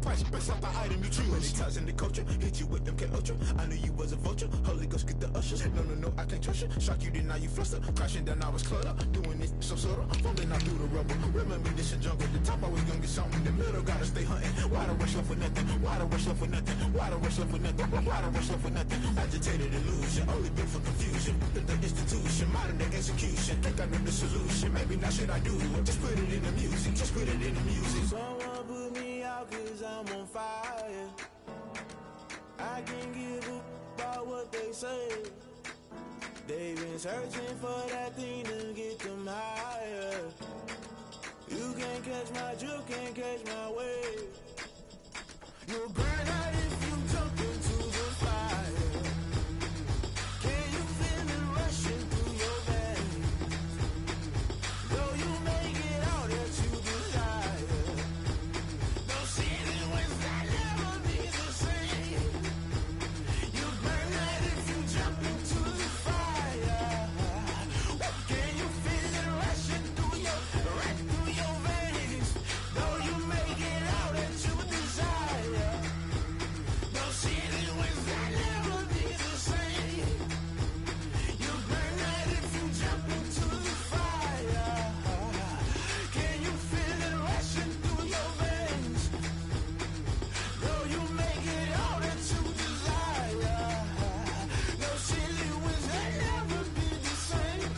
price based off the item you choose. Many times in the culture, hit you with them Ultra. I knew you was a vulture. Holy Ghost get the ushers. No, I can't trust you. Shock you, then now you fluster. Crashing down, I was cluttered. Doing this so subtle. Falling out through the rubble. Remember this in jungle. The top always gonna get something. The middle gotta stay hunting. Why the rush left for nothing? Why the rush left for nothing? Why the rush left for nothing? Why the rush left for nothing? Agitated illusion. Only built for confusion. The institution. Modern day execution. Think I know the solution. Maybe now should I do it? Just put it in the music. Just put it in the music. Someone put me out cause I'm on fire. I can't give a about what they say. They've been searching for that thing to get them higher. You can't catch my drift, can't catch my wave. You'll burn out if you jump into the fire. Can you feel it rushing through your veins? Though you make it out that you desire. No ceiling wins that never be the same. You burn out if you jump into the fire. Can you feel it rushing through your veins? Though you make it out that you desire. No ceiling wins that never be the same. You burn out if you jump into the fire. Can you feel it rushing through your veins? Though you make it out that you desire. No ceiling wins that never be the same.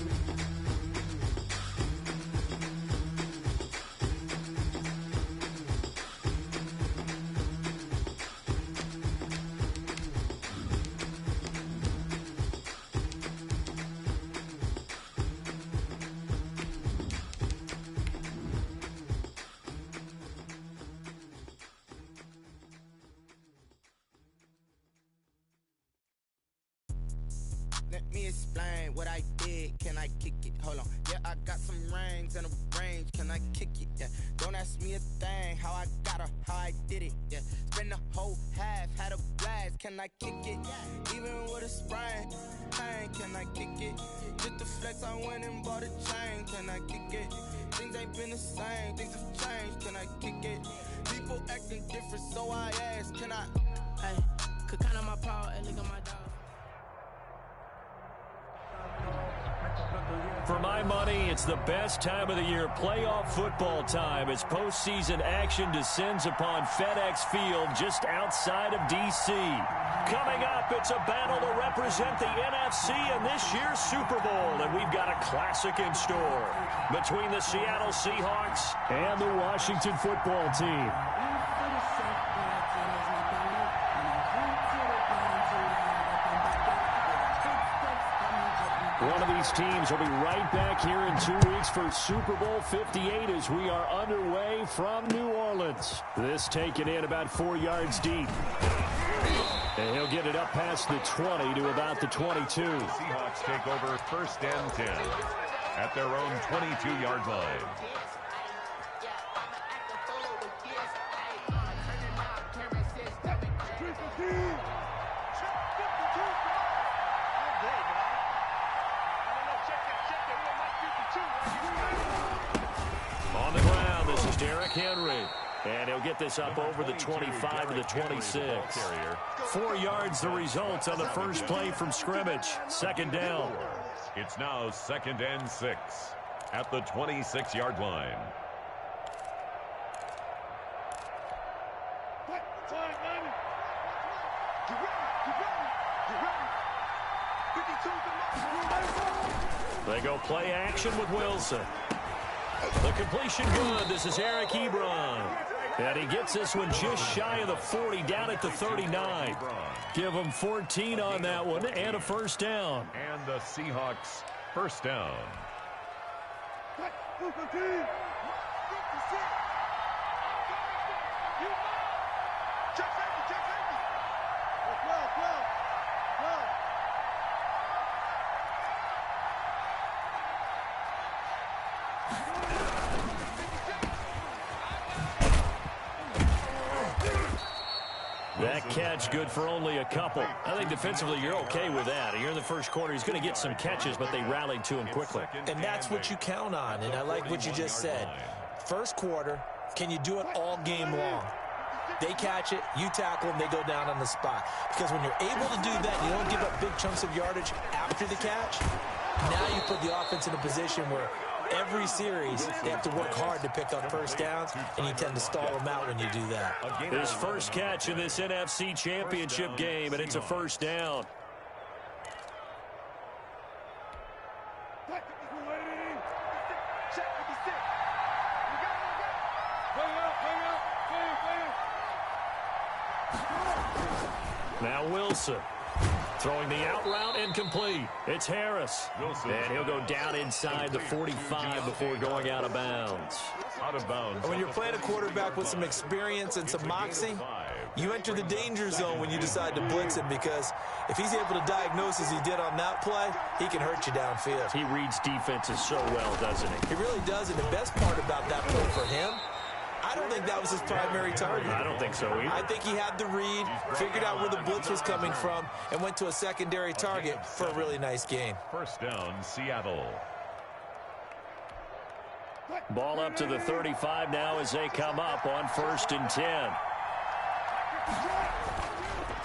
Let me explain what I did. Can I kick it? Hold on. Yeah, I got some rings and a range. Can I kick it? Yeah. Don't ask me a thing. How I got her, how I did it. Yeah. Spend the whole half, had a blast. Can I kick it? Even with a sprain. Pain, can I kick it? Just to flex, I went and bought a chain. Can I kick it? Things ain't been the same. Things have changed. Can I kick it? People acting different, so I ask. Can I? Hey, could count on my power and look at my dog. For my money, it's the best time of the year, playoff football time, as postseason action descends upon FedEx Field just outside of D.C. Coming up, it's a battle to represent the NFC in this year's Super Bowl, and we've got a classic in store between the Seattle Seahawks and the Washington football team. One of these teams will be right back here in 2 weeks for Super Bowl 58 as we are underway from New Orleans. This taken in about 4 yards deep. And he'll get it up past the 20 to about the 22. The Seahawks take over 1st and 10 at their own 22-yard line. On the ground, this is Derrick Henry. And he'll get this up over the 25 to the 26. 4 yards the result on the first play from scrimmage. 2nd down. It's now 2nd and 6 at the 26-yard line. They go play action with Wilson. The completion good. This is Eric Ebron. And he gets this one just shy of the 40, down at the 39. Give him 14 on that one and a 1st down. And the Seahawks 1st down. That catch good for only a couple. I think defensively you're okay with that. Here in the first quarter, he's going to get some catches, but they rallied to him quickly. And that's what you count on, and I like what you just said. First quarter, can you do it all game long? They catch it, you tackle them, they go down on the spot. Because when you're able to do that, you don't give up big chunks of yardage after the catch. Now you put the offense in a position where every series they have to work hard to pick up first downs, and you tend to stall them out when you do that. His first catch in this NFC Championship game, and it's a first down. Now Wilson. Throwing the out route incomplete. It's Harris. And he'll go down inside the 45 before going out of bounds. Out of bounds. When you're playing a quarterback with some experience and some moxie, you enter the danger zone when you decide to blitz him, because if he's able to diagnose as he did on that play, he can hurt you downfield. He reads defenses so well, doesn't he? He really does, and the best part about that play for him, I don't think that was his primary target. I don't think so either. I think he had the read, figured out where the blitz was coming from, and went to a secondary target for a really nice gain. First down, Seattle. Ball up to the 35 now as they come up on 1st and 10.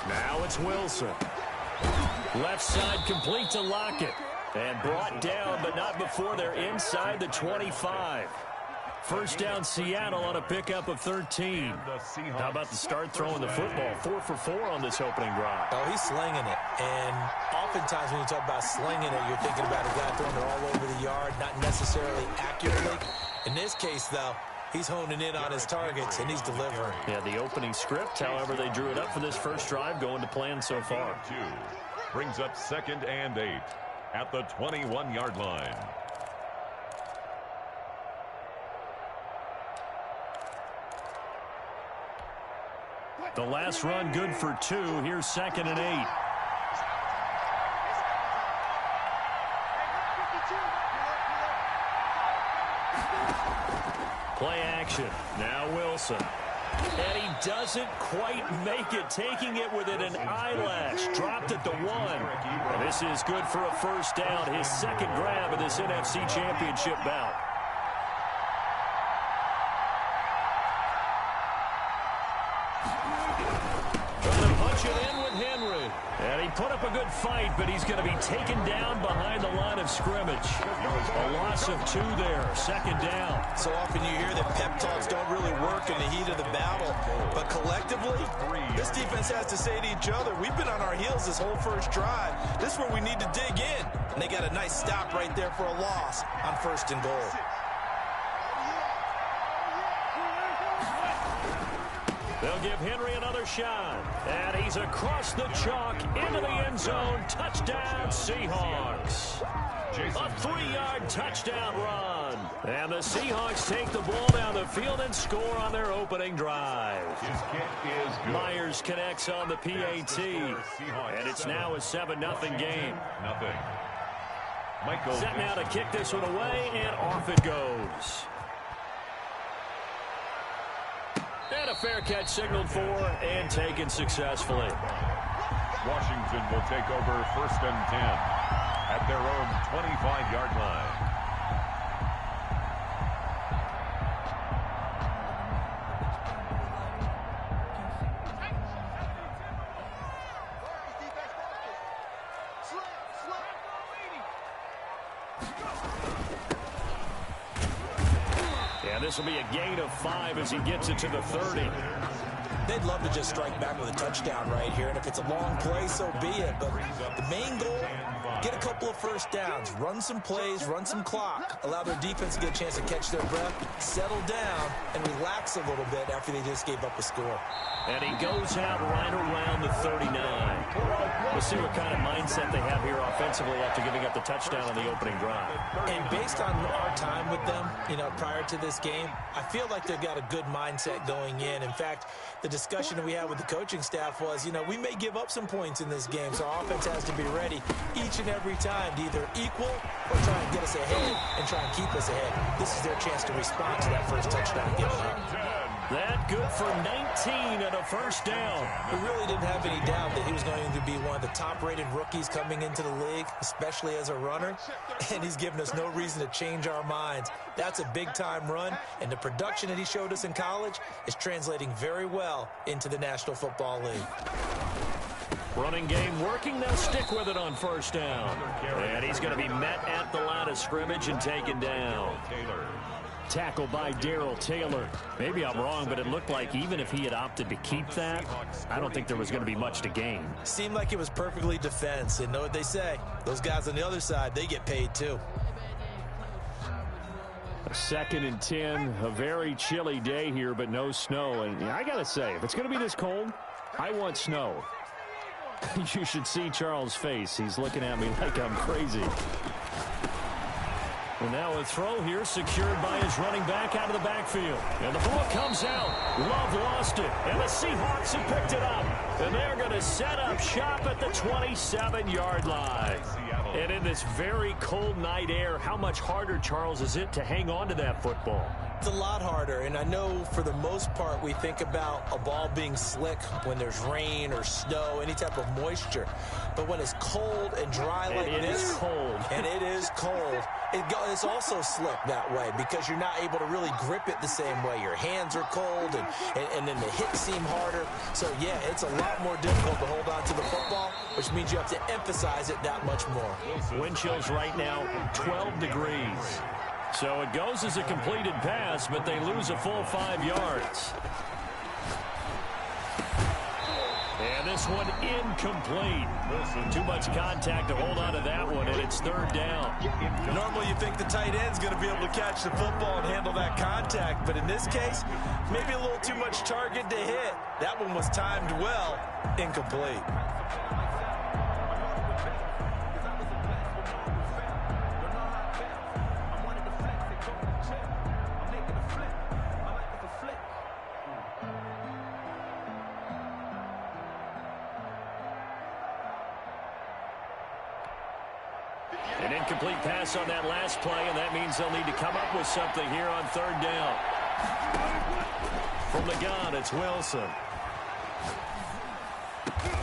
Now it's Wilson. Left side complete to Lockett. And brought down, but not before they're inside the 25. First down, Seattle on a pickup of 13. How about the start throwing the football? 4 for 4 on this opening drive. Oh, he's slinging it. And oftentimes when you talk about slinging it, you're thinking about a guy throwing it all over the yard, not necessarily accurately. In this case, though, he's honing in on his targets, and he's delivering. Yeah, the opening script, however, they drew it up for this first drive, going to plan so far. Brings up 2nd and 8 at the 21-yard line. The last run good for 2. Here's 2nd and 8. Play action. Now Wilson. And he doesn't quite make it, taking it within an eyelash. Dropped at the 1. And this is good for a first down. His second grab of this NFC Championship bout. And he put up a good fight, but he's going to be taken down behind the line of scrimmage. A loss of 2 there, 2nd down. So often you hear that pep talks don't really work in the heat of the battle, but collectively, this defense has to say to each other, we've been on our heels this whole first drive. This is where we need to dig in. And they got a nice stop right there for a loss on 1st and goal. They'll give Henry another shot. And he's across the chalk into the end zone. Touchdown, Seahawks. A 3-yard touchdown run. And the Seahawks take the ball down the field and score on their opening drive. His kick is good. Myers connects on the PAT. And it's now a 7-0 game. Michael Set now to kick this one away, and off it goes. And a fair catch signaled for and taken successfully. Washington will take over 1st and 10 at their own 25-yard line. This will be a gain of 5 as he gets it to the 30. They'd love to just strike back with a touchdown right here, and if it's a long play, so be it. But the main goal, get a couple of first downs, run some plays, run some clock, allow their defense to get a chance to catch their breath, settle down, and relax a little bit after they just gave up a score. And he goes out right around the 39. We'll see what kind of mindset they have here offensively after giving up the touchdown on the opening drive. And based on our time with them, prior to this game, I feel like they've got a good mindset going in. In fact, the discussion that we had with the coaching staff was, we may give up some points in this game, so our offense has to be ready each and every time to either equal or try and get us ahead and try and keep us ahead. This is their chance to respond to that first touchdown given up. That good for 19 and a first down. We really didn't have any doubt that he was going to be one of the top-rated rookies coming into the league, especially as a runner, and he's given us no reason to change our minds. That's a big-time run, and the production that he showed us in college is translating very well into the National Football League. Running game working. They'll stick with it on first down. And he's going to be met at the line of scrimmage and taken down. Tackle by Darrell Taylor. Maybe I'm wrong, but it looked like even if he had opted to keep that, I don't think there was going to be much to gain. Seemed like it was perfectly defense, and know what they say. Those guys on the other side, they get paid too. A 2nd and 10, a very chilly day here, but no snow. And I got to say, if it's going to be this cold, I want snow. You should see Charles' face. He's looking at me like I'm crazy. And now a throw here secured by his running back out of the backfield. And the ball comes out. Love lost it. And the Seahawks have picked it up. And they're going to set up shop at the 27-yard line. And in this very cold night air, how much harder, Charles, is it to hang on to that football? It's a lot harder, and I know for the most part we think about a ball being slick when there's rain or snow, any type of moisture. But when it's cold and dry like this, and it is cold, it's also slick that way because you're not able to really grip it the same way. Your hands are cold, and then the hits seem harder. So, yeah, it's a lot more difficult to hold on to the football, which means you have to emphasize it that much more. Wind chills right now, 12 degrees. So it goes as a completed pass, but they lose a full 5 yards. And this one incomplete. Too much contact to hold on to that one, and it's 3rd down. Normally you think the tight end's going to be able to catch the football and handle that contact, but in this case, maybe a little too much target to hit. That one was timed well, incomplete. An incomplete pass on that last play, and that means they'll need to come up with something here on 3rd down. From the gun, it's Wilson.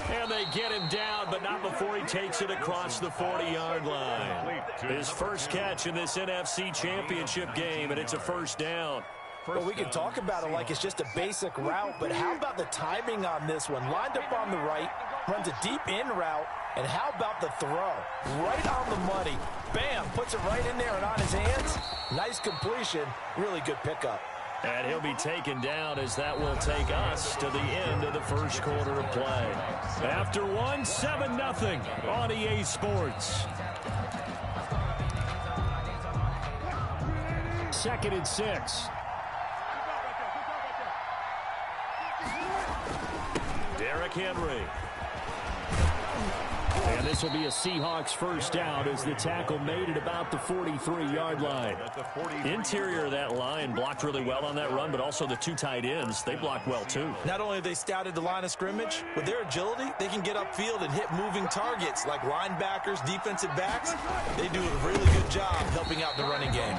And they get him down, but not before he takes it across the 40-yard line. His first catch in this NFC Championship game, and it's a 1st down. Well, we can talk about it like it's just a basic route, but how about the timing on this one? Lined up on the right, runs a deep in route, and how about the throw? Right on the money. Bam, puts it right in there and on his hands. Nice completion, really good pickup. And he'll be taken down as that will take us to the end of the first quarter of play. After one, 7-0 on EA Sports. 2nd and 6. Derrick Henry. And this will be a Seahawks first down as the tackle made at about the 43-yard line. Interior of that line blocked really well on that run, but also the 2 tight ends, they blocked well too. Not only have they scouted the line of scrimmage, with their agility, they can get upfield and hit moving targets like linebackers, defensive backs. They do a really good job helping out the running game.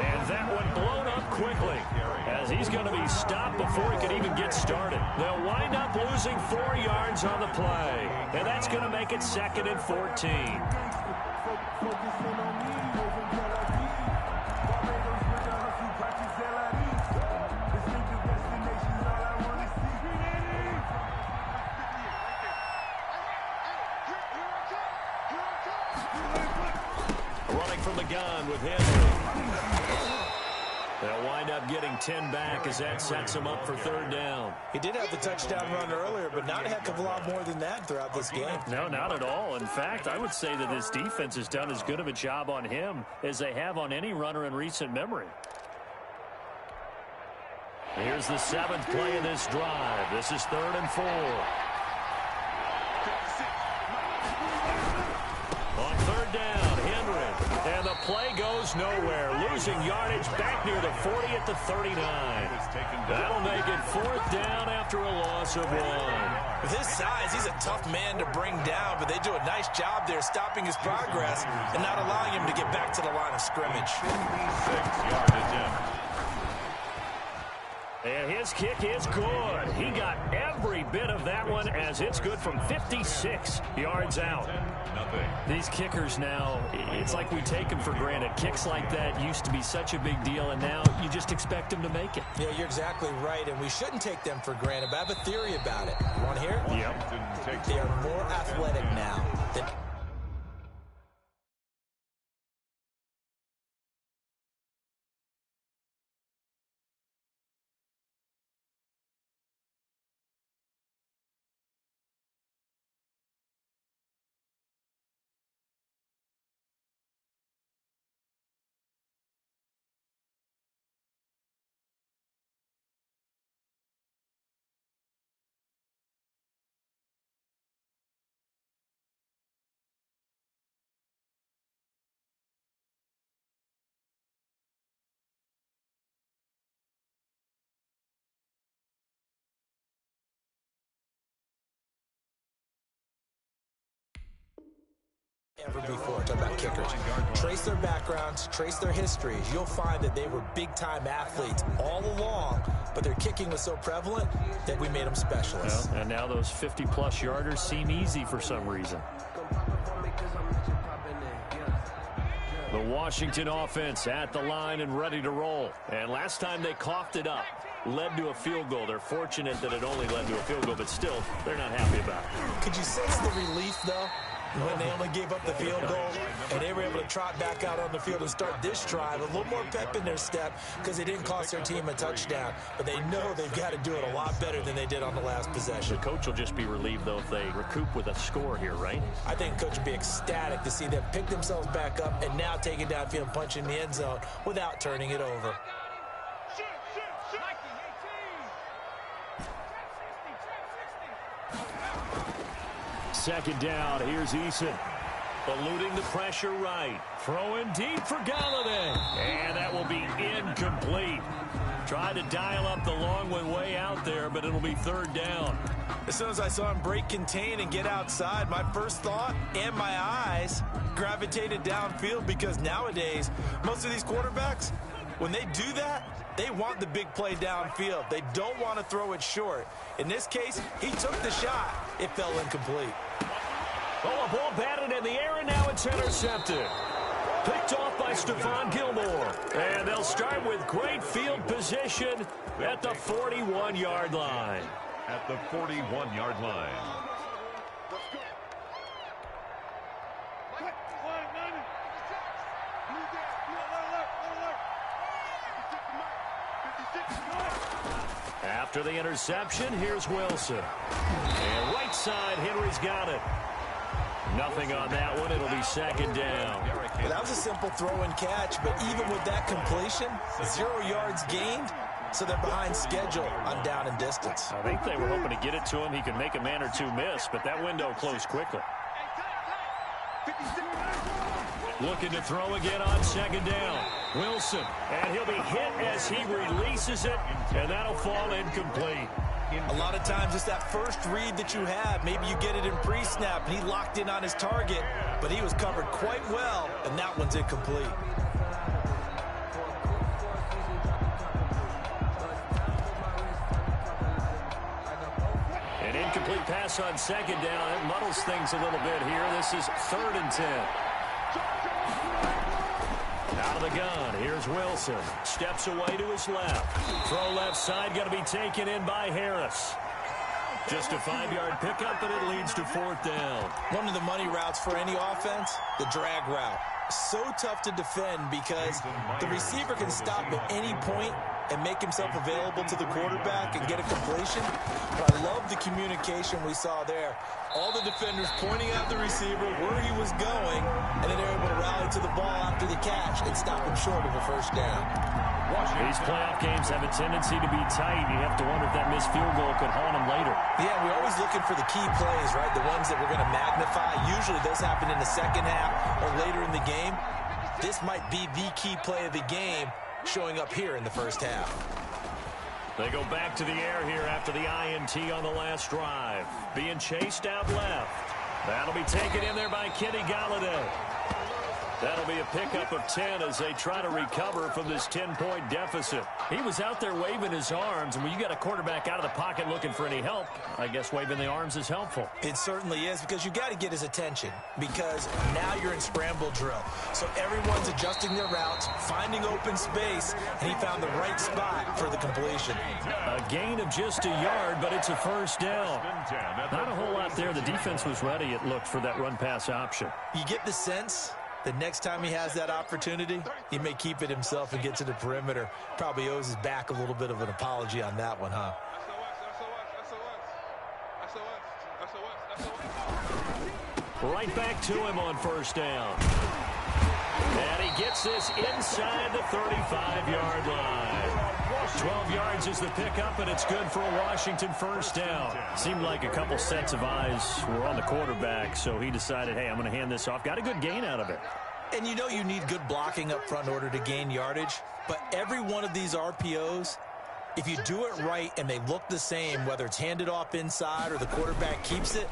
And that one blown up quickly as he's going to be stopped before he could even get started. They'll wind up losing 4 yards on the play, and that's going to make it 2nd and 14. Running from the gun with Henry. They'll wind up getting 10 back as that sets him up for 3rd down. He did have the touchdown run earlier, but not a heck of a lot more than that throughout this game. No, not at all. In fact, I would say that this defense has done as good of a job on him as they have on any runner in recent memory. Here's the 7th play of this drive. This is 3rd and 4. On 3rd down, Henry. And the play goes nowhere. Losing yardage back near the 40 at the 39. That'll make it 4th down after a loss of 1. With his size, he's a tough man to bring down, but they do a nice job there stopping his progress and not allowing him to get back to the line of scrimmage. 56-yard attempt. And his kick is good. He got every bit of that one as it's good from 56 yards out. These kickers now, it's like we take them for granted. Kicks like that used to be such a big deal, and now you just expect them to make it. Yeah, you're exactly right, and we shouldn't take them for granted, but I have a theory about it. You want to hear it? Yep. They are more athletic now than ever before. Talk about kickers. Trace their backgrounds, trace their histories. You'll find that they were big-time athletes all along, but their kicking was so prevalent that we made them specialists. Well, and now those 50-plus yarders seem easy for some reason. The Washington offense at the line and ready to roll. And last time they coughed it up, led to a field goal. They're fortunate that it only led to a field goal, but still, they're not happy about it. Could you sense the relief, though, when they only gave up the field goal and they were able to trot back out on the field and start this drive? A little more pep in their step because they didn't cost their team a touchdown, but they know they've got to do it a lot better than they did on the last possession. The coach will just be relieved, though, if they recoup with a score here, right? I think the coach will be ecstatic to see them pick themselves back up and now take it downfield and punch in the end zone without turning it over. Second down, here's Eason. Eluding the pressure right. Throwing deep for Galladay. And that will be incomplete. Tried to dial up the long one way out there, but it'll be third down. As soon as I saw him break contain and get outside, my first thought and my eyes gravitated downfield, because nowadays, most of these quarterbacks, when they do that, they want the big play downfield. They don't want to throw it short. In this case, he took the shot. It fell incomplete. Oh, a ball batted in the air, and now it's intercepted. Picked off by Stephon Gilmore. And they'll start with great field position at the 41-yard line. At the 41-yard line. After the interception, here's Wilson. And right side, Henry's got it. Nothing on that one. It'll be second down. Well, that was a simple throw and catch, but even with that completion, 0 yards gained, so they're behind schedule on down and distance. I think they were hoping to get it to him. He could make a man or two miss, but that window closed quickly. Looking to throw again on second down. Wilson, and he'll be hit as he releases it, and that'll fall incomplete. A lot of times it's that first read that you have. Maybe you get it in pre-snap, and he locked in on his target, but he was covered quite well, and that one's incomplete. An incomplete pass on second down. It muddles things a little bit here. This is 3rd and 10. Out of the gun, here's Wilson. Steps away to his left. Throw left side, going to be taken in by Harris. Just a 5-yard pickup, but it leads to 4th down. One of the money routes for any offense, the drag route. So tough to defend because the receiver can stop at any point and make himself available to the quarterback and get a completion. But I love the communication we saw there. All the defenders pointing out the receiver where he was going, and then they're able to rally to the ball after the catch and stop him short of a first down. These playoff games have a tendency to be tight. You have to wonder if that missed field goal could haunt him later. Yeah, we're always looking for the key plays, right? The ones that we're going to magnify. Usually those happen in the second half or later in the game. This might be the key play of the game showing up here in the first half. They go back to the air here after the INT on the last drive. Being chased out left. That'll be taken in there by Kenny Galladay. That'll be a pickup of 10 as they try to recover from this 10-point deficit. He was out there waving his arms, and when you got a quarterback out of the pocket looking for any help, I guess waving the arms is helpful. It certainly is, because you got to get his attention, because now you're in scramble drill. So everyone's adjusting their routes, finding open space, and he found the right spot for the completion. A gain of just a yard, but it's a first down. Not a whole lot there. The defense was ready, it looked, for that run-pass option. You get the sense the next time he has that opportunity, he may keep it himself and get to the perimeter. Probably owes his back a little bit of an apology on that one, huh? Right back to him on first down. And he gets this inside the 35-yard line. 12 yards is the pickup, and it's good for a Washington first down. Seemed like a couple sets of eyes were on the quarterback, so he decided, hey, I'm going to hand this off. Got a good gain out of it. And you know you need good blocking up front in order to gain yardage, but every one of these RPOs, if you do it right and they look the same, whether it's handed off inside or the quarterback keeps it,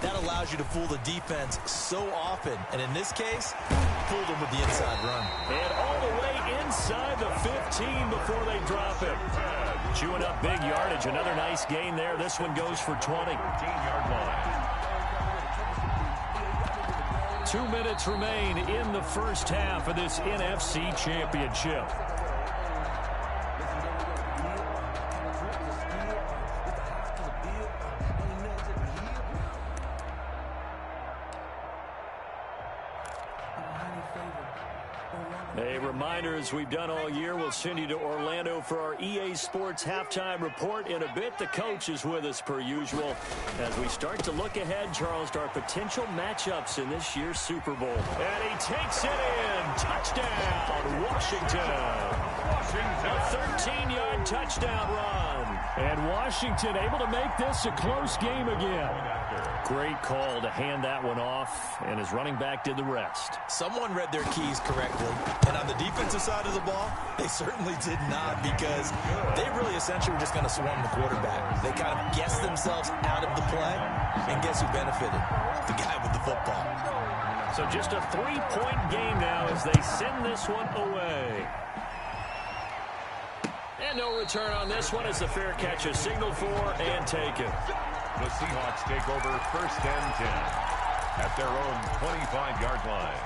that allows you to fool the defense so often. And in this case, fooled them with the inside run. And all the way inside the 15 before they drop him. Chewing up big yardage. Another nice gain there. This one goes for 20. 15-yard line. 2 minutes remain in the first half of this NFC Championship. A reminder, as we've done all year, we'll send you to Orlando for our EA Sports halftime report in a bit. The coach is with us per usual as we start to look ahead, Charles, to our potential matchups in this year's Super Bowl. And he takes it in. Touchdown, Washington. A 13-yard touchdown run. And Washington able to make this a close game again. Great call to hand that one off, and his running back did the rest. Someone read their keys correctly, and on the defensive side of the ball, they certainly did not, because they really essentially were just going to swarm the quarterback. They kind of guessed themselves out of the play, and guess who benefited? The guy with the football. So just a 3-point game now as they send this one away. And no return on this one as the fair catch is signaled for and taken. The Seahawks take over first and 10 at their own 25-yard line.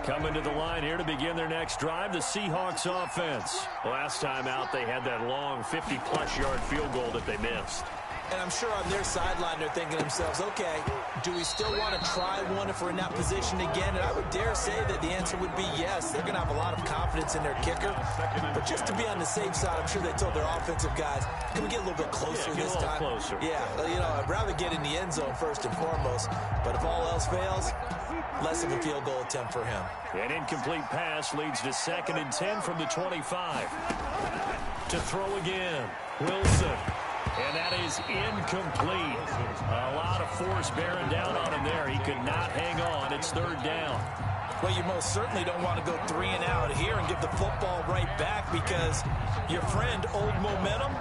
Coming to the line here to begin their next drive, the Seahawks offense. Last time out, they had that long 50-plus yard field goal that they missed. And I'm sure on their sideline they're thinking to themselves, okay, do we still want to try one if we're in that position again? And I would dare say that the answer would be yes. They're going to have a lot of confidence in their kicker. But just to be on the safe side, I'm sure they told their offensive guys, can we get a little bit closer this time? Closer. Yeah, you know, I'd rather get in the end zone first and foremost. But if all else fails, less of a field goal attempt for him. An incomplete pass leads to 2nd and 10 from the 25. To throw again, Wilson. And that is incomplete. A lot of force bearing down on him there. He could not hang on. It's 3rd down. Well, you most certainly don't want to go 3 and out here and give the football right back, because your friend, Old Momentum,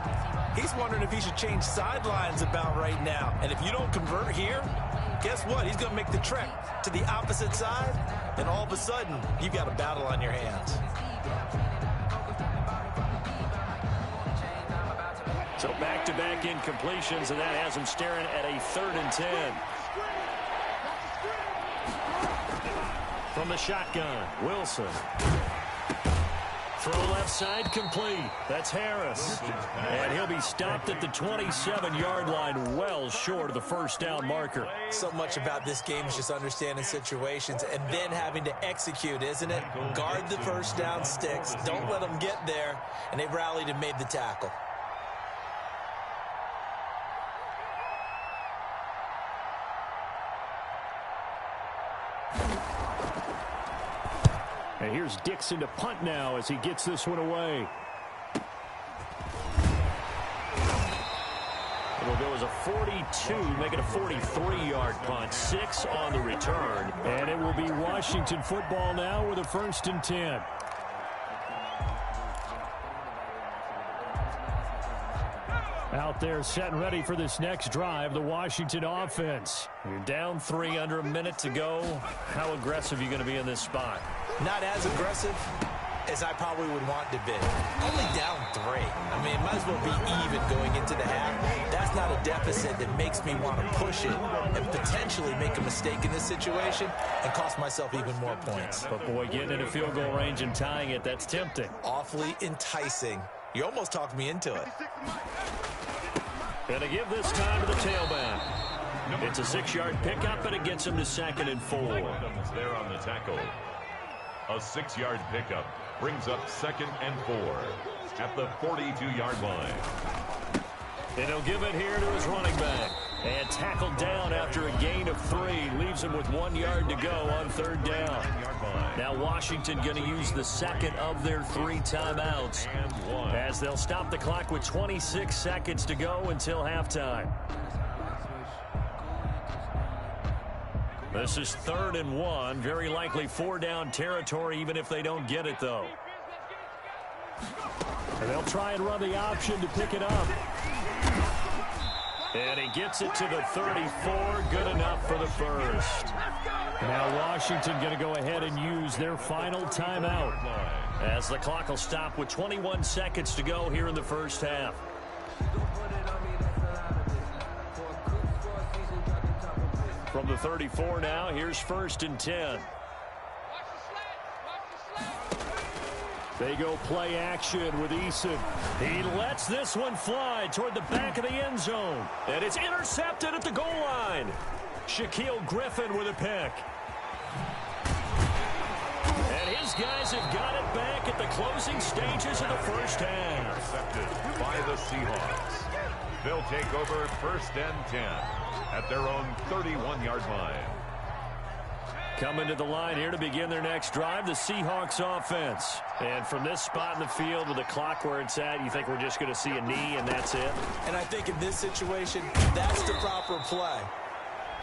he's wondering if he should change sidelines about right now. And if you don't convert here, guess what? He's going to make the trek to the opposite side, and all of a sudden, you've got a battle on your hands. So back-to-back incompletions, and that has him staring at a 3rd and 10. From the shotgun, Wilson. Throw left side, complete. That's Harris. And he'll be stopped at the 27-yard line, well short of the first down marker. So much about this game is just understanding situations and then having to execute, isn't it? Guard the first down sticks. Don't let them get there. And they rallied and made the tackle. And here's Dixon to punt now as he gets this one away. It'll go as a 42, make it a 43-yard punt. 6 on the return. And it will be Washington football now with a 1st and 10. Out there set and ready for this next drive, the Washington offense. You're down 3, under a minute to go. How aggressive are you going to be in this spot? Not as aggressive as I probably would want to be. Only down 3. I mean, it might as well be even going into the half. That's not a deficit that makes me want to push it and potentially make a mistake in this situation and cost myself even more points. But, boy, getting into field goal range and tying it, that's tempting. Awfully enticing. You almost talked me into it. Gonna give this time to the tailback. It's a 6-yard pickup, and it gets him to 2nd and 4. There on the tackle. A 6-yard pickup brings up 2nd and 4 at the 42-yard line. And he'll give it here to his running back. And tackled down after a gain of 3. Leaves him with 1 yard to go on 3rd down. Now Washington going to use the 2nd of their 3 timeouts as they'll stop the clock with 26 seconds to go until halftime. This is 3rd and 1. Very likely 4-down territory even if they don't get it, though. And they'll try and run the option to pick it up. And he gets it to the 34. Good enough for the first. Now Washington going to go ahead and use their final timeout as the clock will stop with 21 seconds to go here in the first half. From the 34 now, here's 1st and 10. They go play action with Eason. He lets this one fly toward the back of the end zone. And it's intercepted at the goal line. Shaquille Griffin with a pick. And his guys have got it back at the closing stages of the first half. Intercepted by the Seahawks. They'll take over 1st and 10 at their own 31-yard line. Coming to the line here to begin their next drive, the Seahawks offense. And from this spot in the field with the clock where it's at, you think we're just going to see a knee and that's it? And I think in this situation, that's the proper play.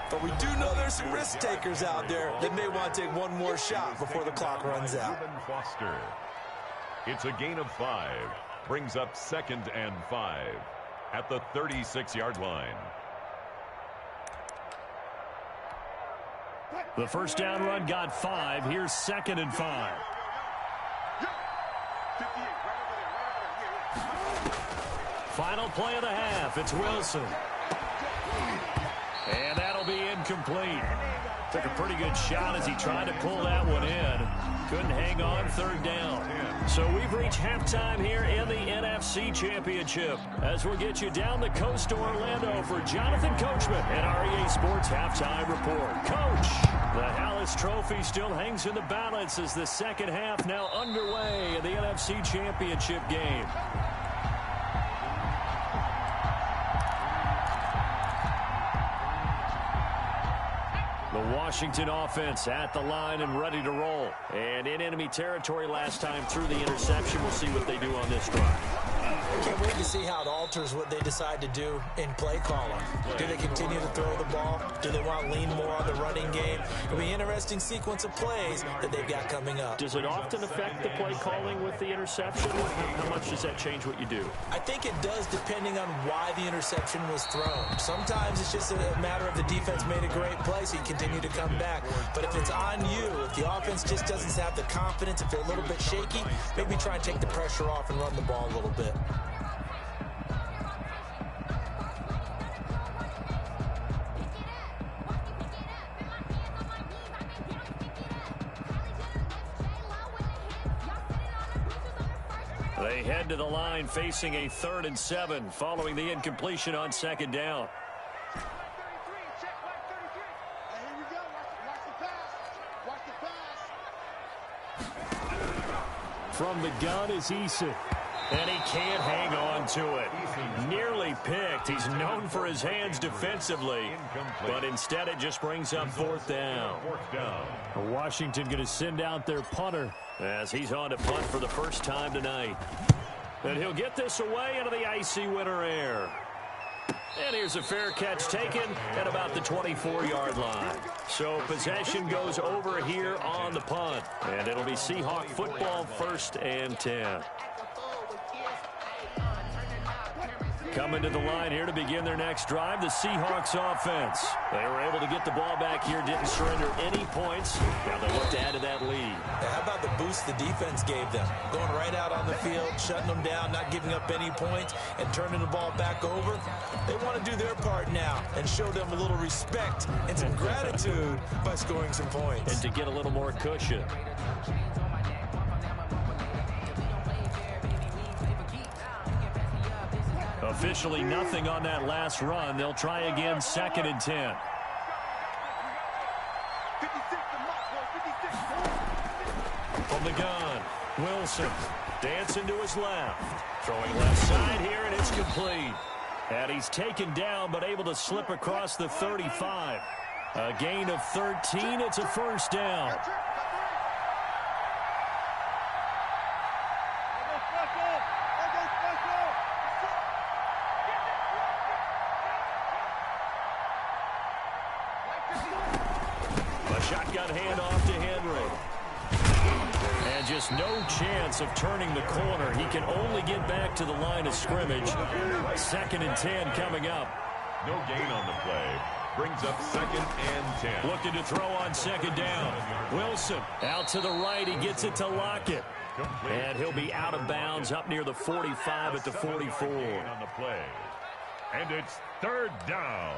But we do know there's some risk takers out there that may want to take one more shot before the clock runs out. Foster. It's a gain of 5. Brings up 2nd and 5 at the 36-yard line. The first down run got 5. Here's 2nd and 5. Final play of the half. It's Wilson. And that'll be incomplete. Took a pretty good shot as he tried to pull that one in. Couldn't hang on. 3rd down. So we've reached halftime here in the NFC Championship as we'll get you down the coast to Orlando for Jonathan Coachman and REA Sports Halftime Report. Coach, the Hallis Trophy still hangs in the balance as the second half now underway in the NFC Championship game. The Washington offense at the line and ready to roll. And in enemy territory last time through the interception. We'll see what they do on this drive. Can't wait to see how it alters what they decide to do in play calling. Do they continue to throw the ball? Do they want to lean more on the running game? It'll be an interesting sequence of plays that they've got coming up. Does it often affect the play calling with the interception? How much does that change what you do? I think it does depending on why the interception was thrown. Sometimes it's just a matter of the defense made a great play, so you continue to come back. But if it's on you, if the offense just doesn't have the confidence, if they're a little bit shaky, maybe try and take the pressure off and run the ball a little bit. They head to the line facing a 3rd and 7 following the incompletion on 2nd down. From the gun is Eason. And he can't hang on to it. Nearly picked. He's known for his hands defensively. But instead it just brings up 4th down. Washington going to send out their punter as he's on to punt for the first time tonight. And he'll get this away into the icy winter air. And here's a fair catch taken at about the 24-yard line. So possession goes over here on the punt. And it'll be Seahawk football, 1st and 10. Coming to the line here to begin their next drive, the Seahawks offense. They were able to get the ball back here, didn't surrender any points. Now they look to add to that lead. How about the boost the defense gave them? Going right out on the field, shutting them down, not giving up any points, and turning the ball back over. They want to do their part now and show them a little respect and some gratitude by scoring some points. And to get a little more cushion. Officially nothing on that last run. They'll try again, 2nd and 10. From the gun, Wilson dancing to his left. Throwing left side here, and it's complete. And he's taken down, but able to slip across the 35. A gain of 13. It's a first down. Shotgun handoff to Henry. And just no chance of turning the corner. He can only get back to the line of scrimmage. 2nd and 10 coming up. No gain on the play. Brings up 2nd and 10. Looking to throw on 2nd down. Wilson out to the right. He gets it to Lockett. And he'll be out of bounds up near the 45 at the 44. On the play. And it's 3rd down.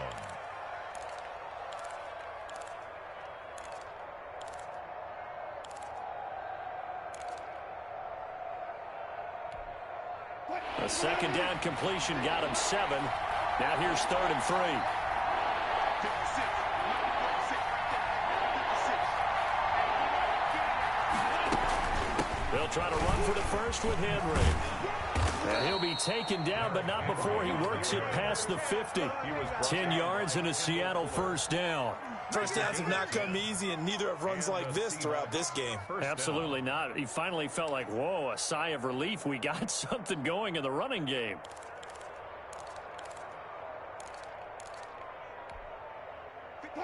A 2nd down completion got him 7. Now here's 3rd and 3. They'll try to run for the first with Henry. And he'll be taken down, but not before he works it past the 50. 10 yards and a Seattle first down. First downs have not come easy, and neither have runs like this throughout this game. Absolutely not. He finally felt like, whoa, a sigh of relief. We got something going in the running game.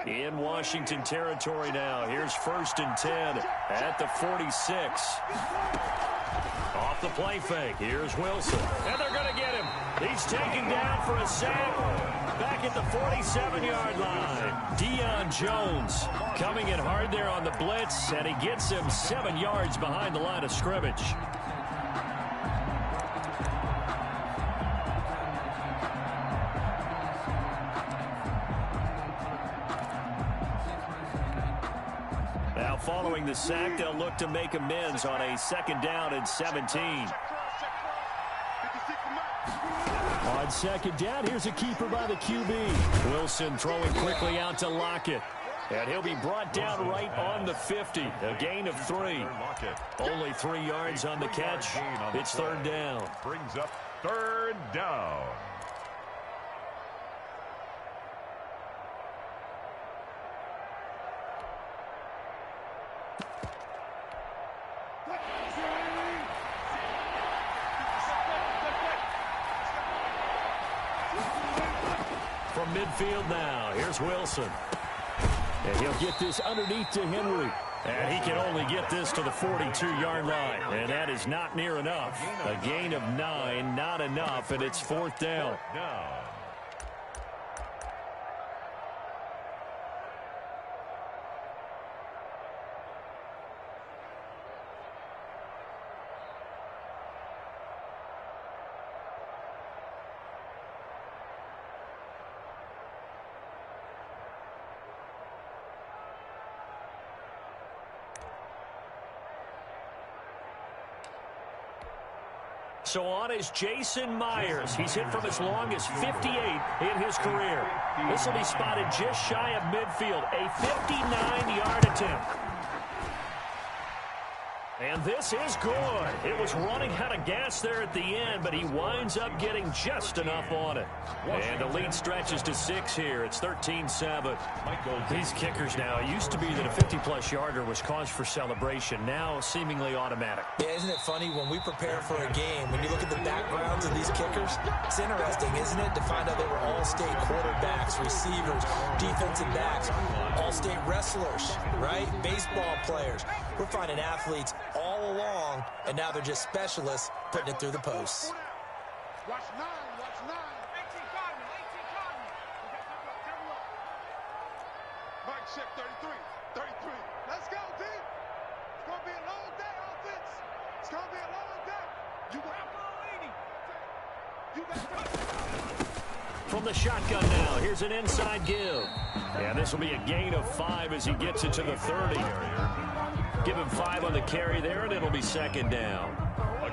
In Washington territory now. Here's 1st and 10 at the 46. Off the play fake. Here's Wilson. And they're going to get him. He's taken down for a sack. Back at the 47-yard line. Deion Jones coming in hard there on the blitz, and he gets him 7 yards behind the line of scrimmage. Now following the sack, they'll look to make amends on a 2nd down and 17. On 2nd down, here's a keeper by the QB. Wilson throwing quickly out to Lockett. And he'll be brought down right on the 50. A gain of 3. Only 3 yards on the catch. It's 3rd down. Brings up 3rd down. From midfield now, here's Wilson. And he'll get this underneath to Henry. And he can only get this to the 42-yard line. And that is not near enough. A gain of 9, not enough, and it's 4th down. So on is Jason Myers. He's hit from as long as 58 in his career. This will be spotted just shy of midfield. A 59-yard attempt. And this is good. It was running out of gas there at the end, but he winds up getting just enough on it. And the lead stretches to 6 here. It's 13-7. These kickers now, it used to be that a 50-plus yarder was cause for celebration. Now seemingly automatic. Yeah, isn't it funny when we prepare for a game, when you look at the backgrounds of these kickers, it's interesting, isn't it, to find out they were all-state quarterbacks, receivers, defensive backs, all-state wrestlers, right? Baseball players. We're finding athletes all along, and now they're just specialists putting it through the posts. Watch 9, watch 9. Check 33. 33. Let's go, D. It's going to be a long day, offense. It's going to be a long day. You got From the shotgun now, here's an inside give. Yeah, this will be a gain of 5 as he gets it to the 30. Give him 5 on the carry there, and it'll be second down.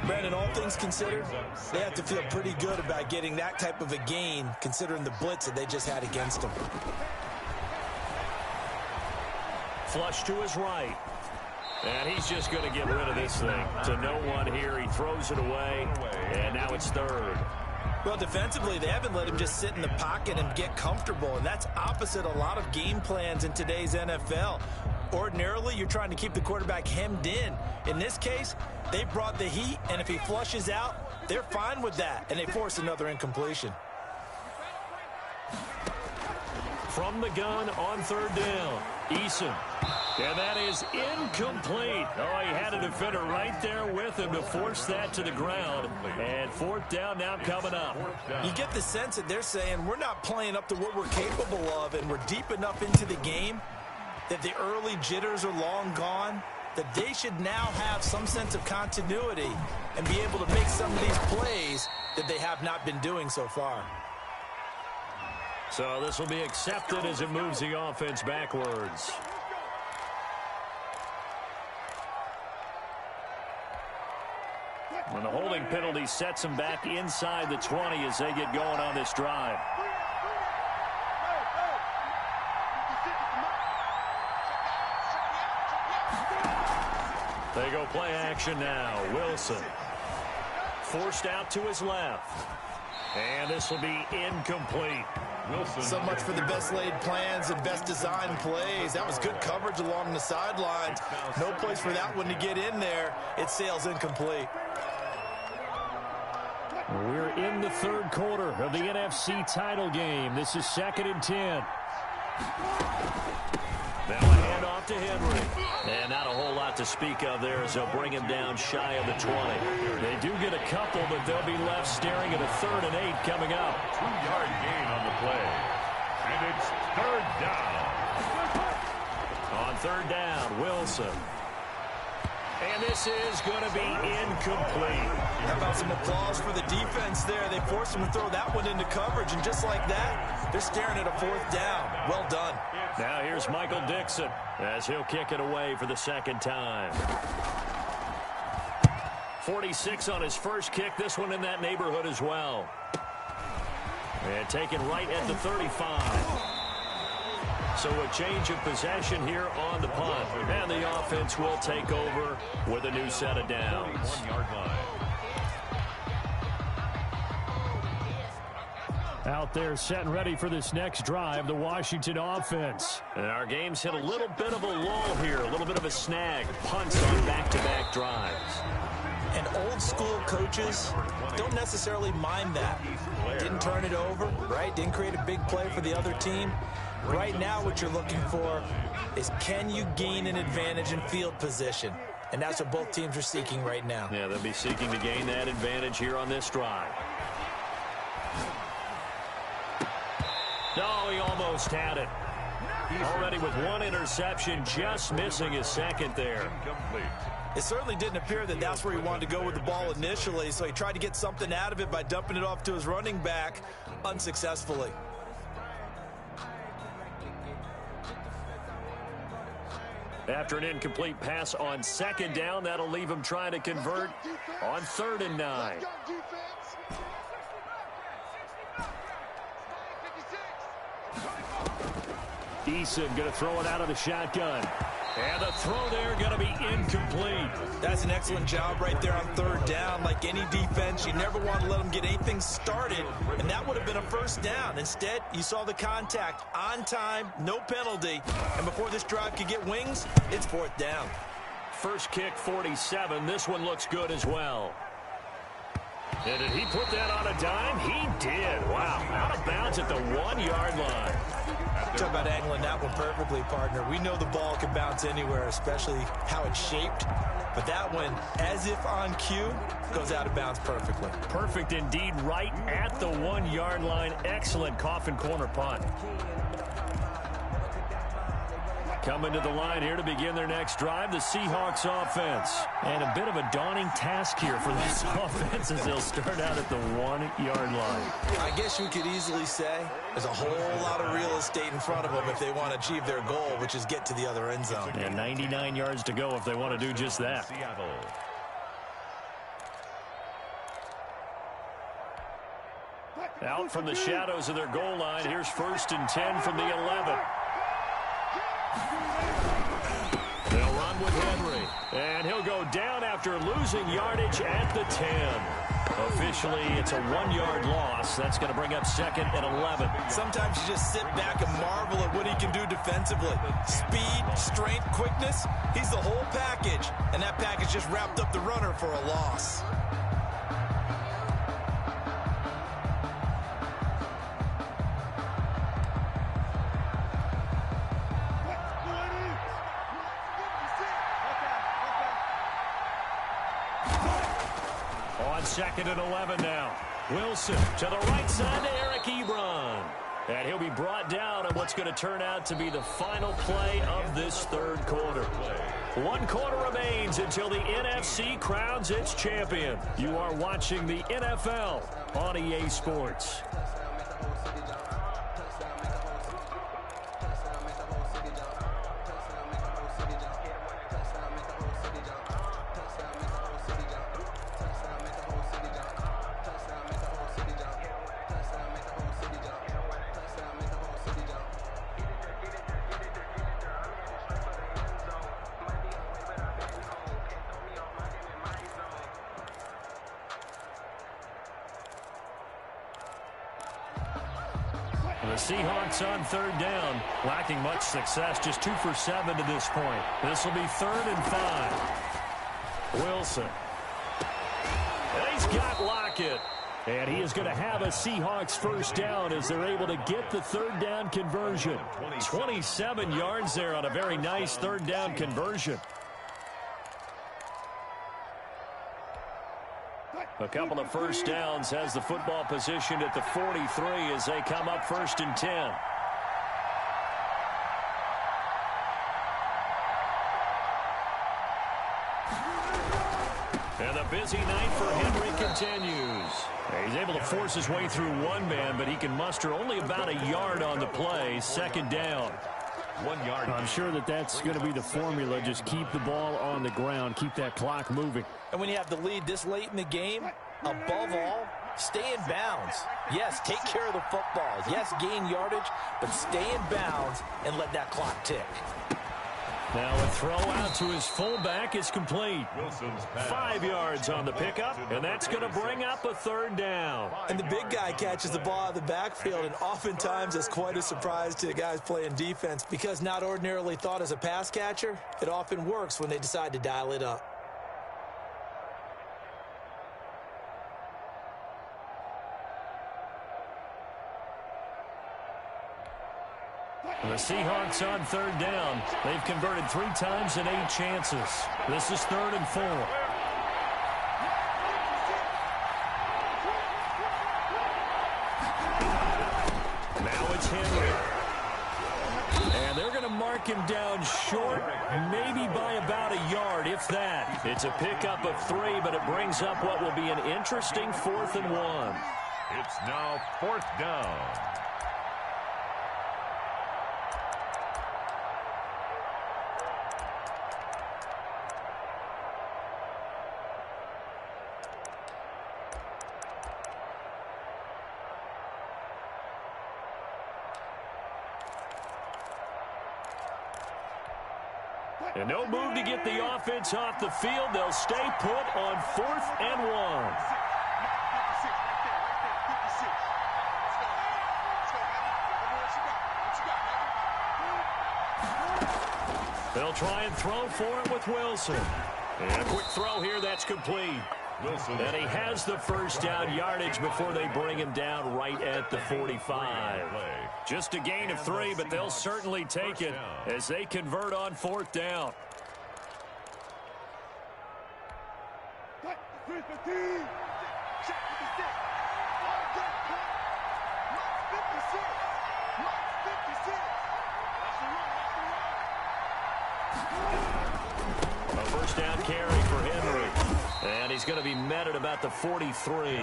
Brandon, all things considered, they have to feel pretty good about getting that type of a gain, considering the blitz that they just had against them. Flush to his right. And he's just going to get rid of this thing. To no one here, he throws it away, and now it's third. Well, defensively, they haven't let him just sit in the pocket and get comfortable, and that's opposite a lot of game plans in today's NFL. Ordinarily, you're trying to keep the quarterback hemmed in. In this case, they brought the heat, and if he flushes out, they're fine with that, and they force another incompletion. From the gun on third down, Eason. And that is incomplete. Oh, he had a defender right there with him to force that to the ground. And fourth down now coming up. You get the sense that they're saying we're not playing up to what we're capable of, and we're deep enough into the game that the early jitters are long gone, that they should now have some sense of continuity and be able to make some of these plays that they have not been doing so far. So this will be accepted as it moves the offense backwards. And the holding penalty sets them back inside the 20 as they get going on this drive. They go play action now. Wilson forced out to his left. And this will be incomplete. Wilson. So much for the best laid plans and best designed plays. That was good coverage along the sidelines. No place for that one to get in there. It sails incomplete. We're in the third quarter of the NFC title game. This is 2nd and 10. Now a handoff to Henry. And not a whole lot to speak of there as they'll bring him down shy of the 20. They do get a couple, but they'll be left staring at a 3rd and 8 coming up. 2-yard gain on the play. And it's third down. On third down, Wilson. And this is going to be incomplete. How about some applause for the defense there? They forced him to throw that one into coverage, and just like that, they're staring at a 4th down. Well done. Now here's Michael Dixon as he'll kick it away for the second time. 46 on his first kick. This one in that neighborhood as well. And taken right at the 35. So a change of possession here on the punt. And the offense will take over with a new set of downs. 1-yard line. Out there set and ready for this next drive, the Washington offense. And our game's hit a little bit of a lull here, a little bit of a snag. Punts on back-to-back drives. And old school coaches don't necessarily mind that. Didn't turn it over, right? Didn't create a big play for the other team. Right now what you're looking for is, can you gain an advantage in field position? And that's what both teams are seeking right now. Yeah, they'll be seeking to gain that advantage here on this drive. No, he almost had it. Already with one interception, just missing his second there. It certainly didn't appear that that's where he wanted to go with the ball initially, so he tried to get something out of it by dumping it off to his running back unsuccessfully. After an incomplete pass on second down, that'll leave him trying to convert on 3rd and 9. Eason going to throw it out of the shotgun. And the throw there going to be incomplete. That's an excellent job right there on 3rd down. Like any defense, you never want to let them get anything started, and that would have been a 1st down. Instead, you saw the contact on time, no penalty, and before this drive could get wings, it's 4th down. First kick, 47. This one looks good as well. And did he put that on a dime? He did. Wow. Out of bounds at the 1-yard line. Talk about angling that one perfectly, partner. We know the ball can bounce anywhere, especially how it's shaped. But that one, as if on cue, goes out of bounds perfectly. Perfect indeed, right at the 1-yard line. Excellent coffin corner punt. Coming to the line here to begin their next drive, the Seahawks offense. And a bit of a daunting task here for this offense as they'll start out at the 1-yard line. I guess you could easily say there's a whole lot of real estate in front of them if they want to achieve their goal, which is get to the other end zone. And 99 yards to go if they want to do just that. Seattle. Out from the shadows of their goal line, here's 1st and 10 from the 11. They'll run with Henry, and he'll go down after losing yardage at the 10. Officially, it's a 1-yard loss. That's going to bring up 2nd and 11. Sometimes you just sit back and marvel at what he can do defensively. Speed, strength, quickness, he's the whole package, and that package just wrapped up the runner for a loss. On 2nd and 11 now. Wilson to the right side to Eric Ebron. And he'll be brought down on what's going to turn out to be the final play of this 3rd quarter. 1 quarter remains until the NFC crowns its champion. You are watching the NFL on EA Sports. The Seahawks on 3rd down, lacking much success, just 2 for 7 to this point. This will be 3rd and 5. Wilson. And he's got Lockett. And he is going to have a Seahawks 1st down as they're able to get the 3rd down conversion. 27 yards there on a very nice 3rd down conversion. A couple of 1st downs has the football positioned at the 43 as they come up 1st and 10. And the busy night for Henry continues. He's able to force his way through one man, but he can muster only about a yard on the play. 2nd down. 1 yard. I'm sure that's going to be the formula. Just keep the ball on the ground. Keep that clock moving. And when you have the lead this late in the game, above all, stay in bounds. Yes, take care of the football. Yes, gain yardage, but stay in bounds and let that clock tick. Now a throw out to his fullback is complete. 5 yards on the pickup, and that's going to bring up a 3rd down. And the big guy catches the ball out of the backfield, and oftentimes it's quite a surprise to the guys playing defense because not ordinarily thought as a pass catcher, it often works when they decide to dial it up. The Seahawks on 3rd down. They've converted 3 times in 8 chances. This is 3rd and 4. Now it's Henry. And they're going to mark him down short, maybe by about a yard, if that. It's a pickup of 3, but it brings up what will be an interesting 4th and 1. It's now 4th down. And no move to get the offense off the field. They'll stay put on 4th and 1. They'll try and throw for it with Wilson. And a quick throw here, that's complete. Wilson. And he has the 1st down yardage before they bring him down right at the 45. Just a gain of 3, but they'll certainly take it as they convert on 4th down. A first down carry for Henry. And he's going to be met at about the 43.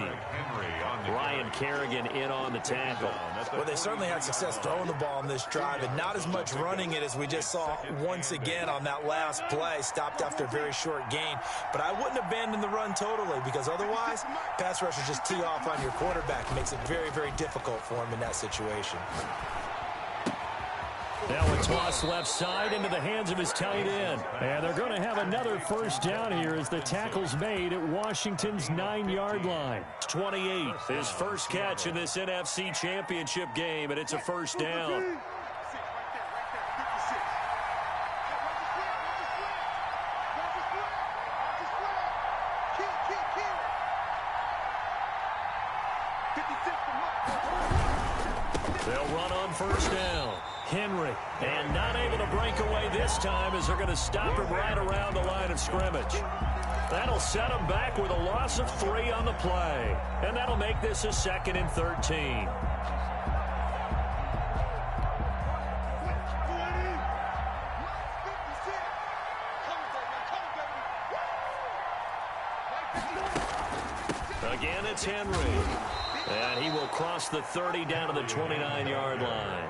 Ryan Kerrigan in on the tackle. Well, they certainly had success throwing the ball on this drive, and not as much running it as we just saw once again on that last play. Stopped after a very short gain. But I wouldn't abandon the run totally, because otherwise, pass rushers just tee off on your quarterback. It makes it very, very difficult for him in that situation. Now a toss left side into the hands of his tight end. And they're going to have another first down here as the tackle's made at Washington's 9-yard line. 28, his first catch in this NFC Championship game, and it's a first down. They'll run on first down. Henry, and not able to break away this time as they're going to stop him right around the line of scrimmage. That'll set him back with a loss of 3 on the play. And that'll make this a 2nd and 13. Again, it's Henry. And he will cross the 30 down to the 29-yard line.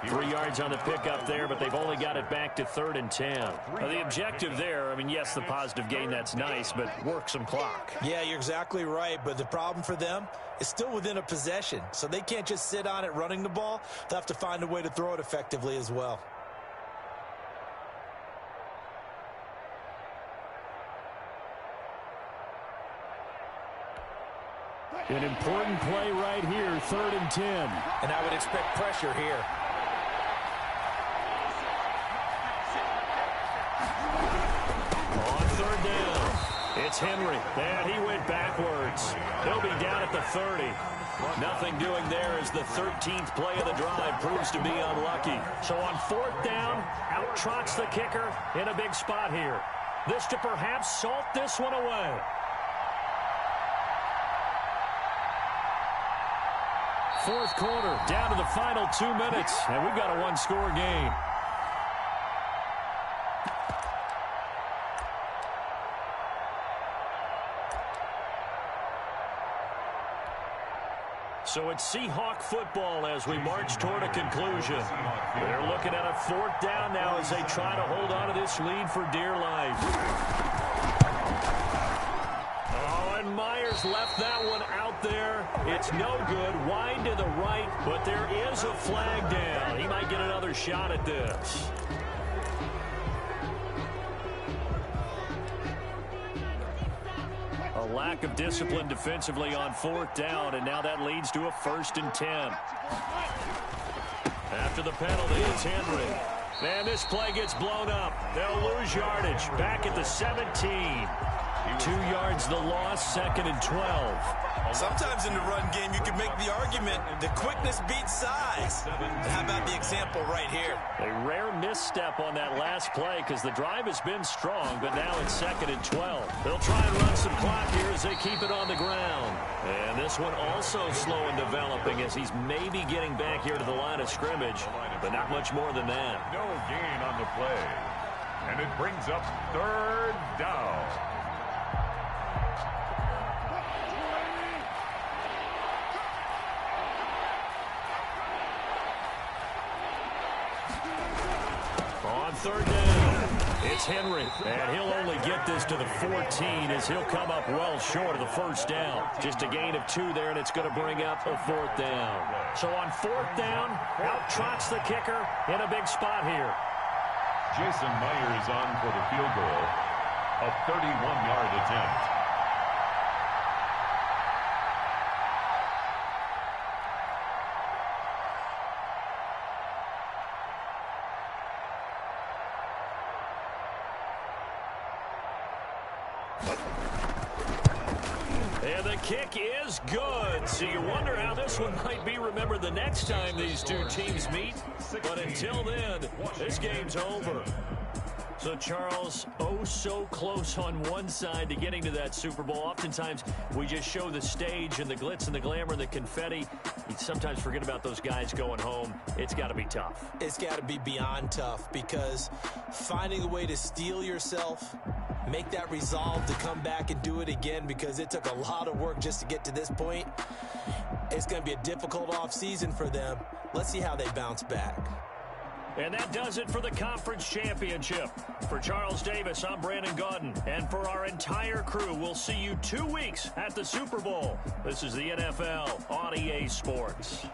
3 yards on the pickup there, but they've only got it back to 3rd and 10. The objective there, I mean, yes, the positive gain, that's nice, but work some clock. Yeah, you're exactly right, but the problem for them is still within a possession, so they can't just sit on it running the ball. They'll have to find a way to throw it effectively as well. An important play right here, 3rd and 10. And I would expect pressure here. On 3rd down, it's Henry, and he went backwards. He'll be down at the 30. Nothing doing there as the 13th play of the drive proves to be unlucky. So on 4th down, out trots the kicker in a big spot here. This to perhaps salt this one away. Fourth quarter, down to the final 2 minutes, and we've got a one-score game. So it's Seahawk football as we march toward a conclusion. They're looking at a 4th down now as they try to hold on to this lead for dear life. Oh, and Myers left that one out there. It's no good. Wide to the right, but there is a flag down. He might get another shot at this. A lack of discipline defensively on 4th down, and now that leads to a 1st and 10. After the penalty, it's Henry. And this play gets blown up. They'll lose yardage. Back at the 17. 2 yards the loss, 2nd and 12. Sometimes in the run game, you can make the argument that quickness beats size. And how about the example right here? A rare misstep on that last play because the drive has been strong, but now it's 2nd and 12. They'll try and run some clock here as they keep it on the ground. And this one also slow in developing as he's maybe getting back here to the line of scrimmage, but not much more than that. No gain on the play. And it brings up 3rd down. On 3rd down, it's Henry, and he'll only get this to the 14 as he'll come up well short of the 1st down. Just a gain of 2 there, and it's going to bring up a 4th down. So on 4th down, out trots the kicker in a big spot here. Jason Myers on for the field goal. A 31-yard attempt. And the kick is good. So you wonder how this one might be remembered the next time these two teams meet. But until then, this game's over. So, Charles, oh so close on one side to getting to that Super Bowl. Oftentimes, we just show the stage and the glitz and the glamour and the confetti. You sometimes forget about those guys going home. It's got to be tough. It's got to be beyond tough, because finding a way to steel yourself, make that resolve to come back and do it again, because it took a lot of work just to get to this point. It's going to be a difficult offseason for them. Let's see how they bounce back. And that does it for the conference championship. For Charles Davis, I'm Brandon Gaudin. And for our entire crew, we'll see you 2 weeks at the Super Bowl. This is the NFL on EA Sports.